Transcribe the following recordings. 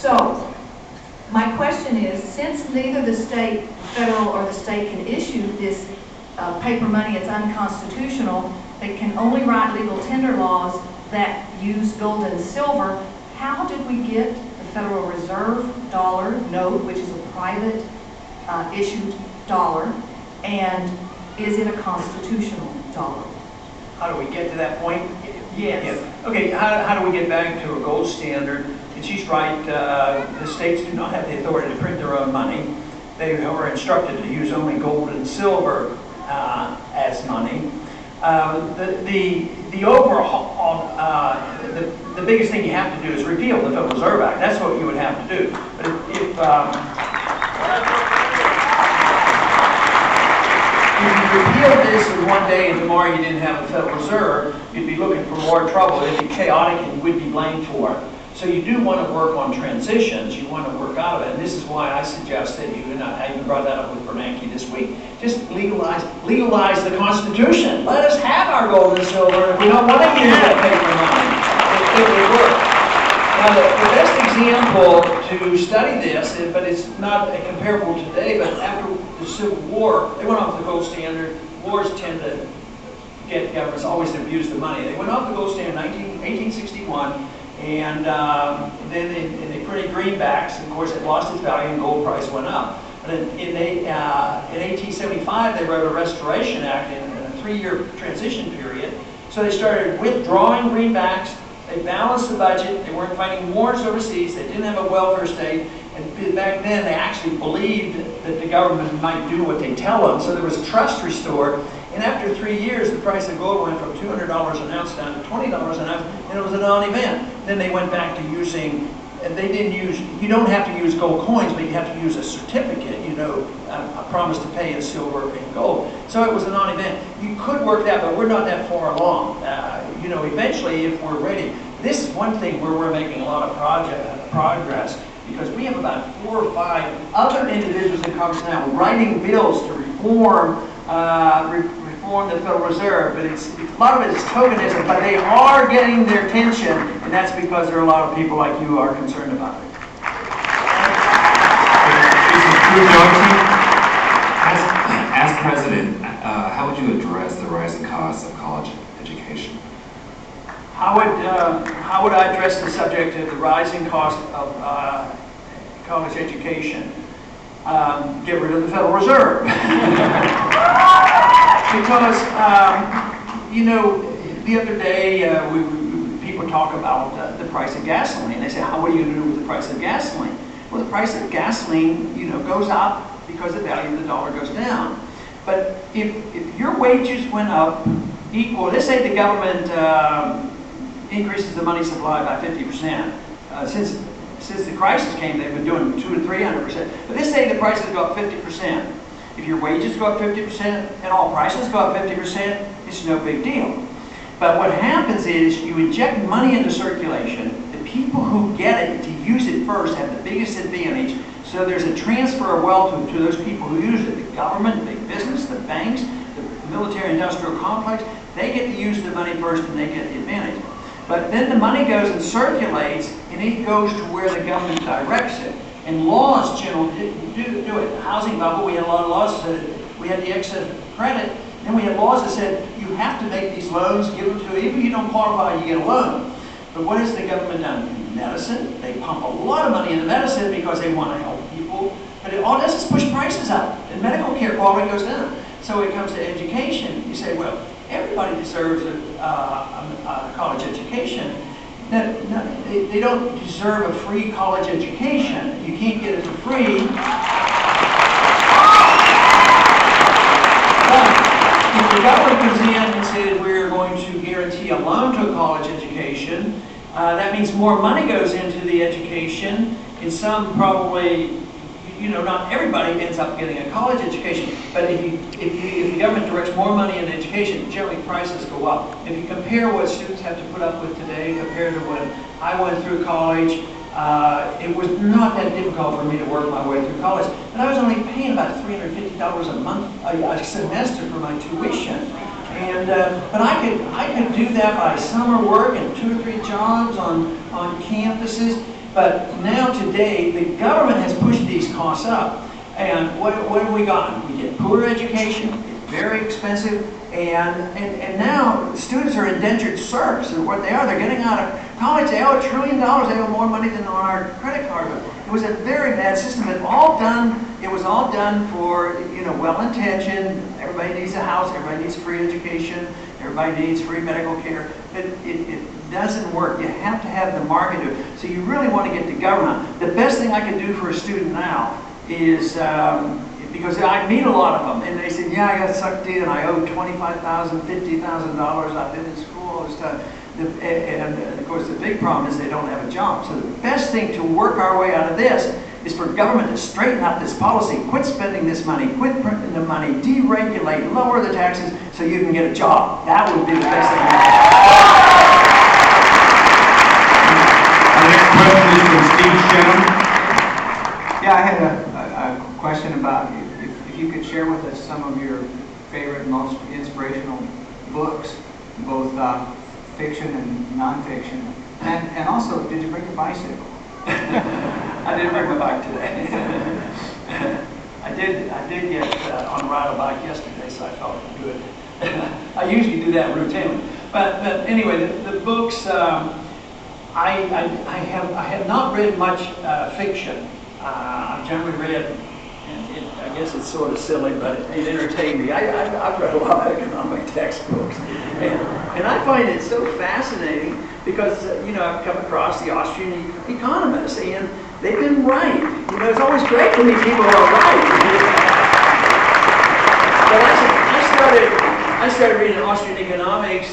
So, my question is, since neither the state, federal, or the state can issue this paper money, it's unconstitutional, they can only write legal tender laws that use gold and silver. How did we get the Federal Reserve dollar note, which is a private issued dollar, and is it a constitutional dollar? How do we get to that point? Yes. Yeah. Okay, how do we get back to a gold standard? And she's right, the states do not have the authority to print their own money. They were instructed to use only gold and silver as money. The overall, the biggest thing you have to do is repeal the Federal Reserve Act. That's what you would have to do. But if you repealed this in one day and tomorrow you didn't have a Federal Reserve, you'd be looking for more trouble. It'd be chaotic and would be blamed for it. So you do want to work on transitions. You want to work out of it. And this is why I suggest that you, and I even brought that up with Bernanke this week, just legalize the Constitution. Let us have our gold and silver. If we don't want to use that paper money, it would work. Now, the best example to study this, but it's not comparable today, but after the Civil War, they went off the gold standard. Wars tend to get governments always to abuse the money. They went off the gold standard in 1861. And then they printed greenbacks, and of course it lost its value and gold price went up. But in 1875 they wrote a Restoration Act in a 3-year transition period. So they started withdrawing greenbacks, they balanced the budget, they weren't fighting wars overseas, they didn't have a welfare state, and back then they actually believed that the government might do what they tell them, so there was trust restored. And after 3 years, the price of gold went from $200 an ounce down to $20 an ounce, and it was a non-event. Then they went back to using, and they didn't use, you don't have to use gold coins, but you have to use a certificate, you know, a promise to pay in silver and gold. So it was a non-event. You could work that, but we're not that far along. You know, eventually, if we're ready, this is one thing where we're making a lot of progress, because we have about 4 or 5 other individuals in Congress now writing bills to reform the Federal Reserve, but a lot of it is tokenism, but they are getting their attention, and that's because there are a lot of people like you who are concerned about it. As president, how would you address the rising costs of college education? How would I address the subject of the rising cost of college education? Get rid of the Federal Reserve. Because, you know, the other day people talk about the price of gasoline. They say, what are you going to do with the price of gasoline? Well, the price of gasoline, you know, goes up because the value of the dollar goes down. But if your wages went up equal, let's say the government increases the money supply by 50%. Since the crisis came, they've been doing 200 to 300%. But let's say the prices go up 50%. If your wages go up 50% and all prices go up 50%, it's no big deal. But what happens is you inject money into circulation. The people who get it to use it first have the biggest advantage. So there's a transfer of wealth to those people who use it. The government, the big business, the banks, the military-industrial complex, they get to use the money first and they get the advantage. But then the money goes and circulates, and it goes to where the government directs it. And laws generally do it. The housing bubble, we had a lot of laws that said we had the excess credit. Then we had laws that said you have to make these loans, give them to, even if you don't qualify, you get a loan. But what has the government done? Medicine. They pump a lot of money into medicine because they want to help people. But it all does is push prices up, and medical care quality goes down. So when it comes to education, you say, well, everybody deserves a college education. No, they don't deserve a free college education. You can't get it for free. But if the government comes in and says we're going to guarantee a loan to a college education, that means more money goes into the education, and some probably, you know, not everybody ends up getting a college education, but if the government directs more money in education, generally prices go up. If you compare what students have to put up with today compared to when I went through college, it was not that difficult for me to work my way through college. But I was only paying about $350 a month, a semester for my tuition. And but I could do that by summer work and 2 or 3 jobs on campuses. But now today, the government has pushed these costs up. And what have we gotten? We get poor education, it's very expensive, and now students are indentured serfs, and what they are, they're getting out of college, they owe $1 trillion, they owe more money than on our credit card. It was a very bad system. It was all done for, well-intentioned. Everybody needs a house, everybody needs free education, everybody needs free medical care. But it doesn't work. You have to have the market do it. So you really want to get the government. The best thing I can do for a student now is, because I meet a lot of them, and they say, yeah, I got sucked in, I owe $25,000, $50,000, I've been in school all this time. And of course, the big problem is they don't have a job. So the best thing to work our way out of this is for government to straighten up this policy, quit spending this money, quit printing the money, deregulate, lower the taxes so you can get a job. That would be the best thing. Our next question is from Steve Shannon. Yeah, I had a question about if you could share with us some of your favorite, most inspirational books, both fiction and nonfiction. And also, did you bring a bicycle? I didn't bring my bike today. I did get on a ride a bike yesterday, so I felt good. I usually do that routinely. But anyway, the books, I have not read much fiction. I've generally read, and I guess it's sort of silly, but it entertained me. I've read a lot of economic textbooks, and I find it so fascinating because I've come across the Austrian economists, and they've been right. It's always great to meet people who are right. But I started reading Austrian economics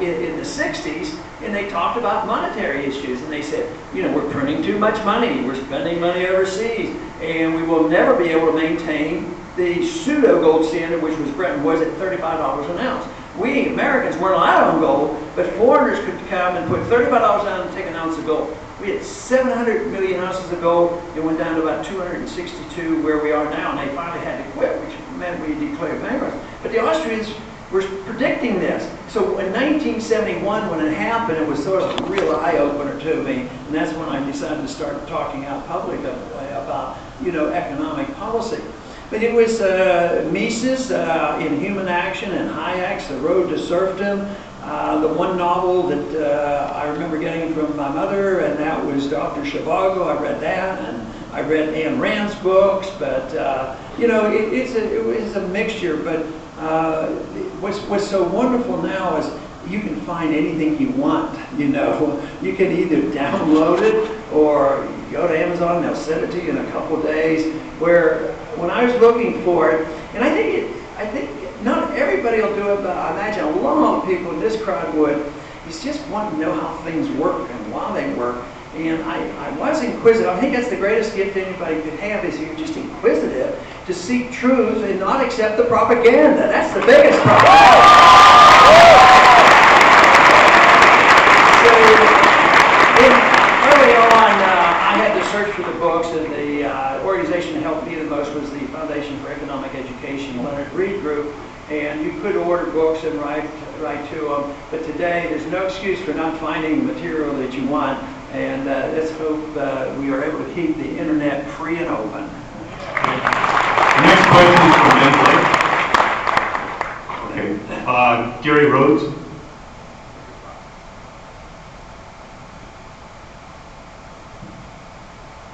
in the 60s, and they talked about monetary issues, and they said, we're printing too much money, we're spending money overseas, and we will never be able to maintain the pseudo gold standard, which was Bretton Woods at $35 an ounce. We Americans weren't allowed on gold, but foreigners could come and put $35 down and take an ounce of gold. We had 700 million ounces of gold. It went down to about 262 where we are now, and they finally had to quit, which meant we declared bankruptcy. But the Austrians were predicting this. So in 1971, when it happened, it was sort of a real eye-opener to me, and that's when I decided to start talking out publicly about, economic policy. But it was Mises in Human Action and Hayek's The Road to Serfdom. The one novel that I remember getting from my mother, and that was Dr. Zhivago. I read that, and I read Ayn Rand's books, but it was a mixture. But what's so wonderful now is you can find anything you want. You can either download it or go to Amazon and they'll send it to you in a couple of days. Where when I was looking for it, and I think not everybody will do it, but I imagine a lot of people in this crowd would. Is just want to know how things work and why they work. And I was inquisitive. I think that's the greatest gift anybody could have, is you're just inquisitive to seek truth and not accept the propaganda. That's the biggest problem. So early on, I had to search for the books, and the organization that helped me the most was the Foundation for Economic Education, Leonard Read Group. And you could order books and write to them. But today, there's no excuse for not finding the material that you want. And let's hope we are able to keep the internet free and open. The next question is from Ben Blake. Okay. Gary Rhodes.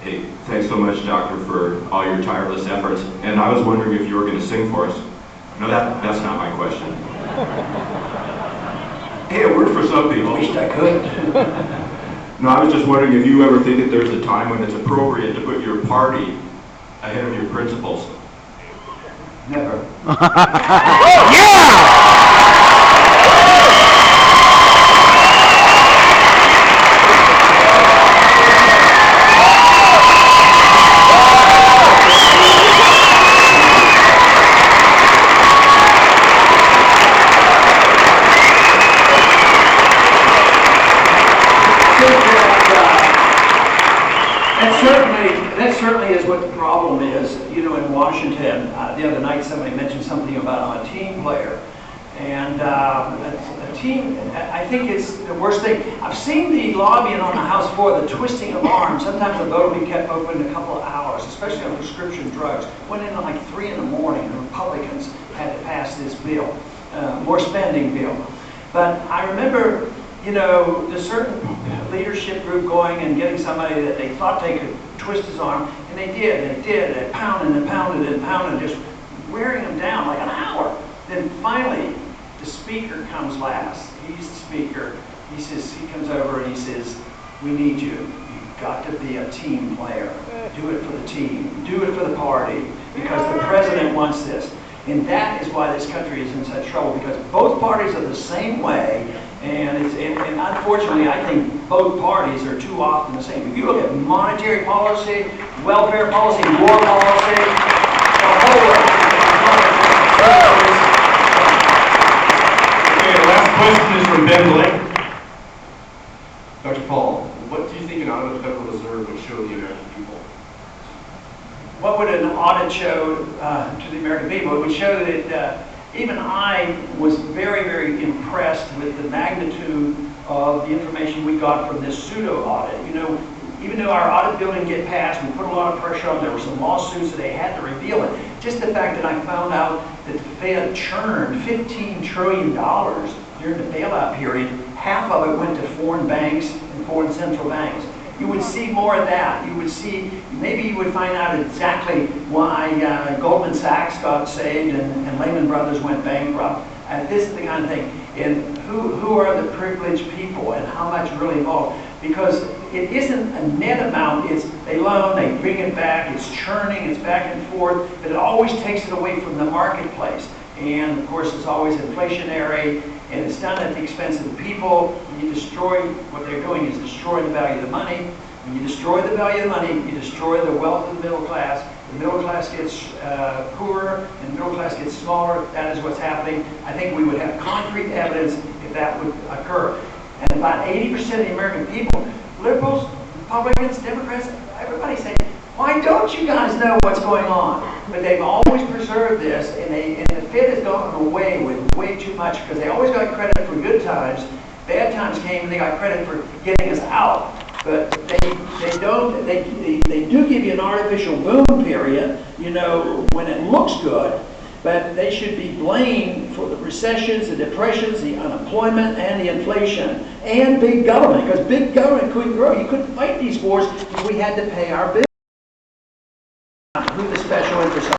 Hey, thanks so much, Doctor, for all your tireless efforts. And I was wondering if you were going to sing for us. No, that's not my question. Hey, it worked for some people. I wish I could. No, I was just wondering if you ever think that there's a time when it's appropriate to put your party ahead of your principles. Never. That certainly is what the problem is. In Washington, the other night somebody mentioned something about a team player. And a team, I think it's the worst thing. I've seen the lobbying on the House floor, the twisting of arms. Sometimes the vote will be kept open a couple of hours, especially on prescription drugs. Went in at like 3 in the morning. The Republicans had to pass this bill, more spending bill. But I remember, you know, the certain leadership group going and getting somebody that they thought they could twist his arm, and they did. They pounded and pounded and pounded, just wearing him down like an hour. Then finally, the speaker comes last. He's the speaker. He says, he comes over and he says, we need you. You've got to be a team player. Do it for the team. Do it for the party. Because the president wants this. And that is why this country is in such trouble, because both parties are the same way. And unfortunately, I think both parties are too often the same. If you look at monetary policy, welfare policy, war policy, the whole world. Okay, the last question is from Ben Blake. Dr. Paul, what do you think an audit of the Federal Reserve would show the American people? What would an audit show to the American people? It would show that even I was very, very impressed with the magnitude of the information we got from this pseudo audit. You know, even though our audit bill didn't get passed, we put a lot of pressure on. There were some lawsuits that they had to reveal it. Just the fact that I found out that the Fed churned $15 trillion during the bailout period, half of it went to foreign banks and foreign central banks. You would see more of that. You would see, maybe you would find out exactly why Goldman Sachs got saved and Lehman Brothers went bankrupt. This is the kind of thing. And who are the privileged people and how much really involved? Because it isn't a net amount. It's they loan, they bring it back, it's churning, it's back and forth, but it always takes it away from the marketplace. And of course, it's always inflationary, and it's done at the expense of the people. When you destroy, what they're doing is destroying the value of the money. When you destroy the value of the money, you destroy the wealth of the middle class. The middle class gets poorer, and the middle class gets smaller. That is what's happening. I think we would have concrete evidence if that would occur. And about 80% of the American people, liberals, Republicans, Democrats, everybody say, why don't you guys know what's going on? But they've always preserved this, and the Fed has gone away with way too much because they always got credit for good times. Bad times came and they got credit for getting us out. But they don't. They do give you an artificial boom period, you know, when it looks good. But they should be blamed for the recessions, the depressions, the unemployment, and the inflation, and big government. Because big government couldn't grow. You couldn't fight these wars if we had to pay our bills. Who the special interests are.